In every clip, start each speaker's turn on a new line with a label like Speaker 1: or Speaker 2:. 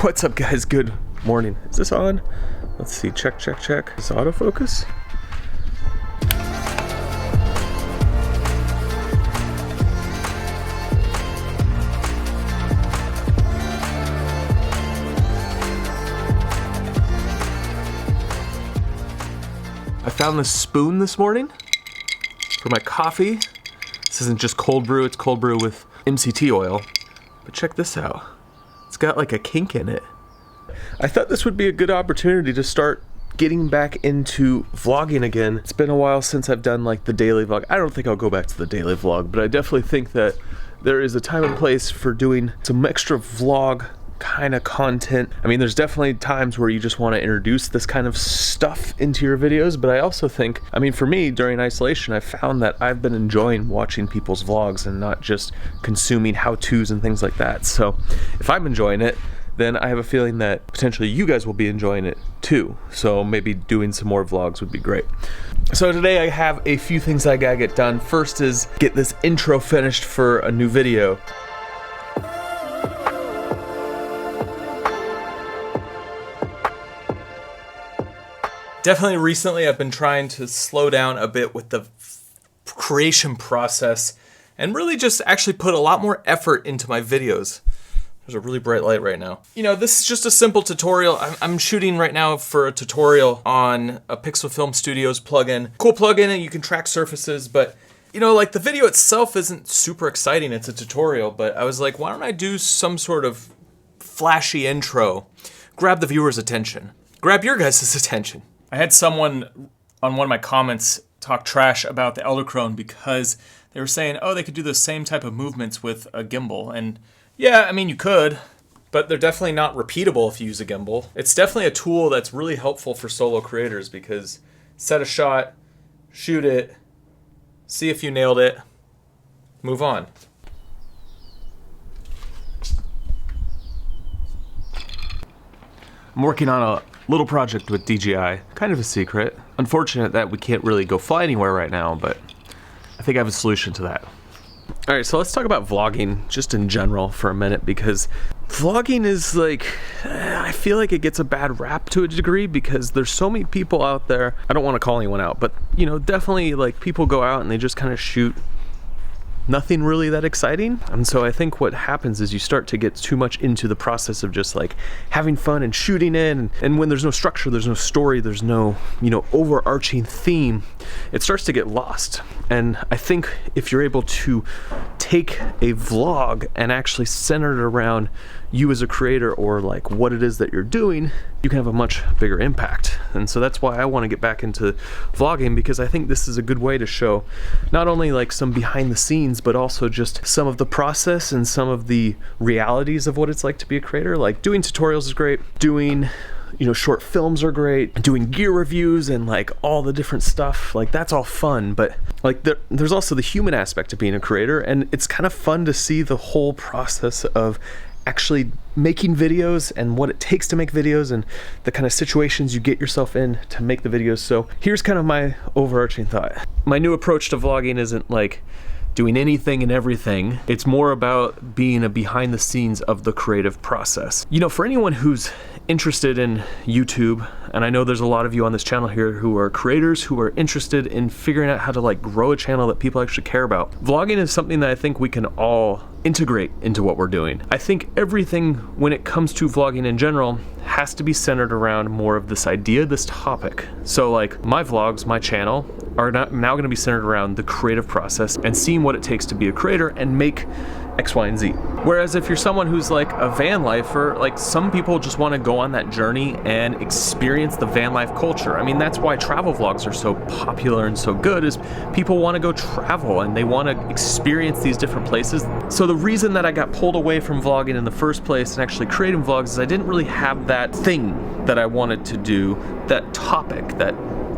Speaker 1: What's up, guys? Good morning. Is this on? Let's see. Check. Is autofocus? I found this spoon this morning for my coffee. This isn't just cold brew, it's cold brew with MCT oil. But check this out. It's got like a kink in it. I thought this would be a good opportunity to start getting back into vlogging again. It's been a while since I've done like the daily vlog. I don't think I'll go back to the daily vlog, but I definitely think that there is a time and place for doing some extra vlog kind of content. I mean, there's definitely times where you just want to introduce this kind of stuff into your videos, but I also think, I mean, for me, during isolation, I found that I've been enjoying watching people's vlogs and not just consuming how-tos and things like that. So if I'm enjoying it, then I have a feeling that potentially you guys will be enjoying it too. So maybe doing some more vlogs would be great. So today I have a few things I gotta get done. First is get this intro finished for a new video. Definitely recently I've been trying to slow down a bit with the creation process and really just actually put a lot more effort into my videos. There's a really bright light right now. You know, this is just a simple tutorial. I'm shooting right now for a tutorial on a Pixel Film Studios plugin. Cool plugin, and you can track surfaces, but you know, like the video itself isn't super exciting. It's a tutorial, but I was like, why don't I do some sort of flashy intro? Grab the viewer's attention. Grab your guys' attention. I had someone on one of my comments talk trash about the Eldachrone because they were saying, oh, they could do the same type of movements with a gimbal. And yeah, I mean, you could, but they're definitely not repeatable if you use a gimbal. It's definitely a tool that's really helpful for solo creators because set a shot, shoot it, see if you nailed it, move on. I'm working on a little project with DJI, kind of a secret. Unfortunate that we can't really go fly anywhere right now, but I think I have a solution to that. All right, so let's talk about vlogging just in general for a minute, because vlogging is like, I feel like it gets a bad rap to a degree because there's so many people out there. I don't want to call anyone out, but you know, definitely like people go out and they just kind of shoot nothing really that exciting. And so I think what happens is you start to get too much into the process of just like having fun and shooting in, and when there's no structure, there's no story, there's no, you know, overarching theme, it starts to get lost. And I think if you're able to take a vlog and actually center it around you as a creator or like what it is that you're doing, you can have a much bigger impact. And so that's why I want to get back into vlogging, because I think this is a good way to show not only like some behind the scenes, but also just some of the process and some of the realities of what it's like to be a creator. Like doing tutorials is great, doing, you know, short films are great, doing gear reviews and like all the different stuff, like that's all fun, but like there's also the human aspect of being a creator, and it's kind of fun to see the whole process of actually making videos and what it takes to make videos and the kind of situations you get yourself in to make the videos. So here's kind of my overarching thought. My new approach to vlogging isn't like doing anything and everything. It's more about being a behind the scenes of the creative process. You know, for anyone who's interested in YouTube, and I know there's a lot of you on this channel here who are creators who are interested in figuring out how to like grow a channel that people actually care about. Vlogging is something that I think we can all integrate into what we're doing. I think everything when it comes to vlogging in general has to be centered around more of this idea, this topic. So like my vlogs, my channel, are now going to be centered around the creative process and seeing what it takes to be a creator and make X, Y, and Z. Whereas if you're someone who's like a van lifer, like some people just want to go on that journey and experience the van life culture. I mean, that's why travel vlogs are so popular and so good, is people want to go travel and they want to experience these different places. So the reason that I got pulled away from vlogging in the first place and actually creating vlogs is I didn't really have that thing that I wanted to do, that topic, that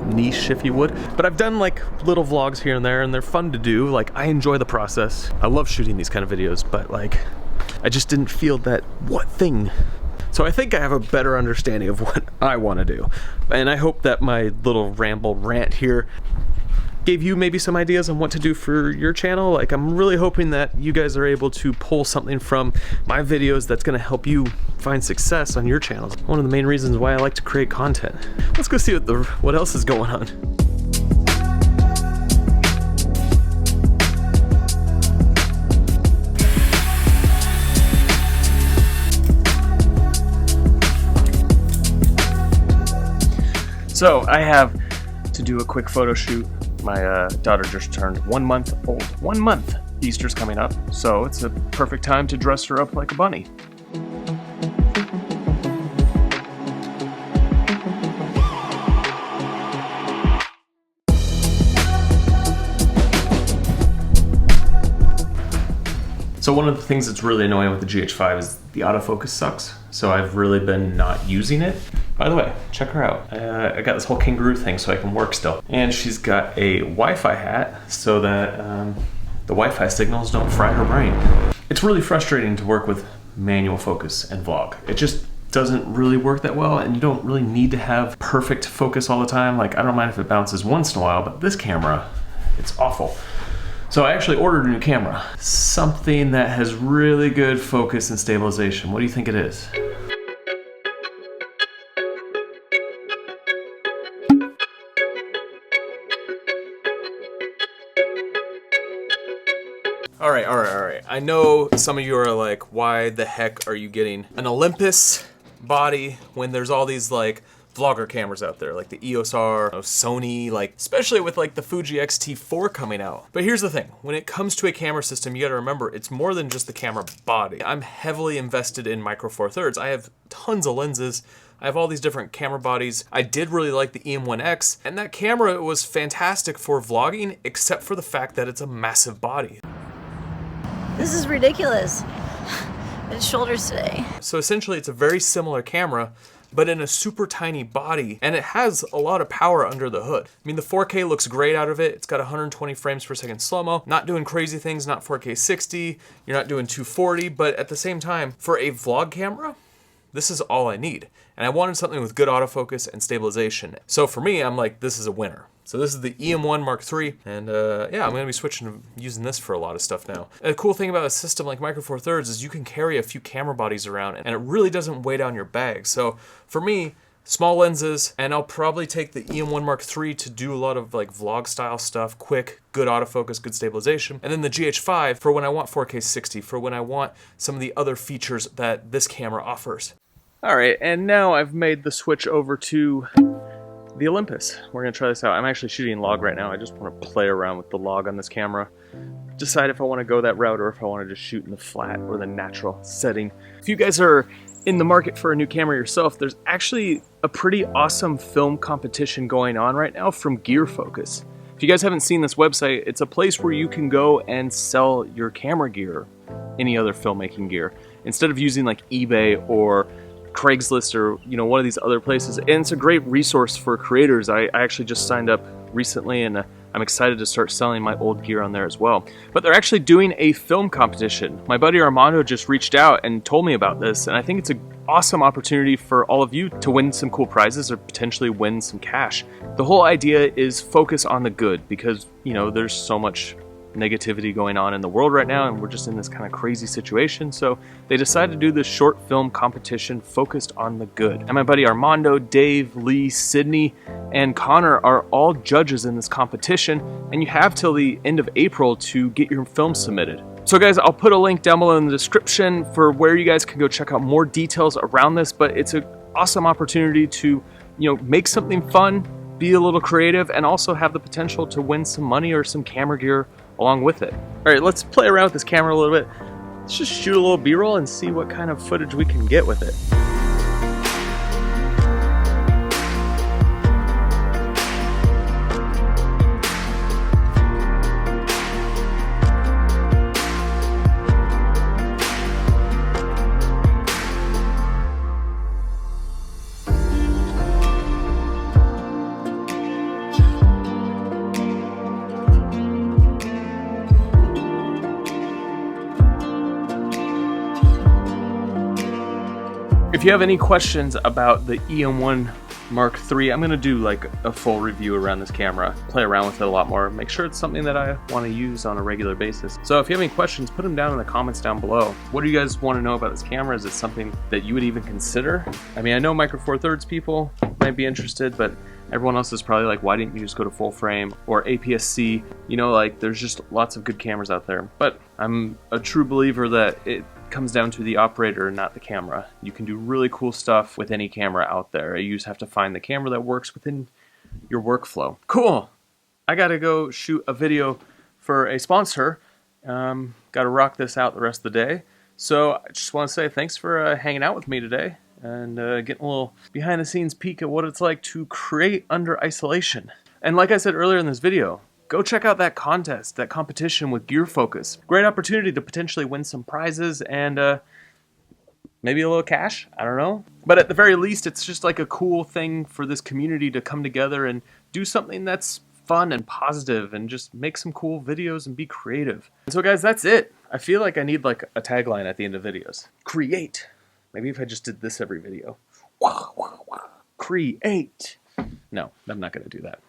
Speaker 1: niche, if you would. But I've done like little vlogs here and there, and they're fun to do. Like, I enjoy the process. I love shooting these kind of videos, but like I just didn't feel that what thing. So I think I have a better understanding of what I want to do, and I hope that my little rant here gave you maybe some ideas on what to do for your channel. Like, I'm really hoping that you guys are able to pull something from my videos that's gonna help you find success on your channels. One of the main reasons why I like to create content. Let's go see what else is going on. So I have to do a quick photo shoot. My daughter just turned 1 month old. 1 month! Easter's coming up, so it's a perfect time to dress her up like a bunny. So one of the things that's really annoying with the GH5 is the autofocus sucks. So I've really been not using it. By the way, check her out. I got this whole kangaroo thing so I can work still. And she's got a Wi-Fi hat so that the Wi-Fi signals don't fry her brain. It's really frustrating to work with manual focus and vlog. It just doesn't really work that well, and you don't really need to have perfect focus all the time. Like, I don't mind if it bounces once in a while, but this camera, it's awful. So I actually ordered a new camera. Something that has really good focus and stabilization. What do you think it is? All right. I know some of you are like, why the heck are you getting an Olympus body when there's all these like vlogger cameras out there, like the EOS R, Sony, like especially with like the Fuji X-T4 coming out. But here's the thing, when it comes to a camera system, you gotta remember it's more than just the camera body. I'm heavily invested in Micro Four Thirds. I have tons of lenses. I have all these different camera bodies. I did really like the EM1X, and that camera was fantastic for vlogging, except for the fact that it's a massive body.
Speaker 2: This is ridiculous. Its shoulders today.
Speaker 1: So essentially it's a very similar camera, but in a super tiny body, and it has a lot of power under the hood. I mean, the 4K looks great out of it. It's got 120 frames per second slow-mo, not doing crazy things, not 4K 60, you're not doing 240, but at the same time, for a vlog camera, this is all I need. And I wanted something with good autofocus and stabilization. So for me, I'm like, this is a winner. So this is the EM1 Mark III, and yeah, I'm gonna be switching to using this for a lot of stuff now. And the cool thing about a system like Micro Four Thirds is you can carry a few camera bodies around, and it really doesn't weigh down your bag. So for me, small lenses, and I'll probably take the EM1 Mark III to do a lot of like vlog style stuff, quick, good autofocus, good stabilization. And then the GH5 for when I want 4K 60, for when I want some of the other features that this camera offers. All right, and now I've made the switch over to the Olympus. We're gonna try this out. I'm actually shooting log right now. I just wanna play around with the log on this camera. Decide if I wanna go that route or if I wanna just shoot in the flat or the natural setting. If you guys are in the market for a new camera yourself, there's actually a pretty awesome film competition going on right now from Gear Focus. If you guys haven't seen this website, it's a place where you can go and sell your camera gear, any other filmmaking gear, instead of using like eBay or Craigslist or one of these other places. And it's a great resource for creators. I actually just signed up recently, and I'm excited to start selling my old gear on there as well. But they're actually doing a film competition. My buddy Armando just reached out and told me about this, and I think it's an awesome opportunity for all of you to win some cool prizes or potentially win some cash. The whole idea is focus on the good, because there's so much negativity going on in the world right now, and we're just in this kind of crazy situation. So they decided to do this short film competition focused on the good. And my buddy Armando, Dave, Lee, Sydney, and Connor are all judges in this competition, and you have till the end of April to get your film submitted. So guys, I'll put a link down below in the description for where you guys can go check out more details around this, but it's an awesome opportunity to make something fun, be a little creative, and also have the potential to win some money or some camera gear along with it. All right, let's play around with this camera a little bit. Let's just shoot a little B-roll and see what kind of footage we can get with it. If you have any questions about the EM1 Mark III. I'm gonna do like a full review around this camera, play around with it a lot more, make sure it's something that I want to use on a regular basis. So if you have any questions, put them down in the comments down below. What do you guys want to know about this camera? Is it something that you would even consider? I mean, I know Micro Four Thirds people might be interested, but everyone else is probably like, why didn't you just go to full frame or APS-C? You know, like there's just lots of good cameras out there. But I'm a true believer that it comes down to the operator, not the camera. You can do really cool stuff with any camera out there. You just have to find the camera that works within your workflow. Cool. I gotta go shoot a video for a sponsor. Gotta rock this out the rest of the day. So I just want to say thanks for hanging out with me today and getting a little behind the scenes peek at what it's like to create under isolation. And like I said earlier in this video, go check out that contest, that competition with Gear Focus. Great opportunity to potentially win some prizes and maybe a little cash, I don't know. But at the very least, it's just like a cool thing for this community to come together and do something that's fun and positive and just make some cool videos and be creative. And so guys, that's it. I feel like I need like a tagline at the end of videos. Create. Maybe if I just did this every video. Create. No, I'm not gonna do that.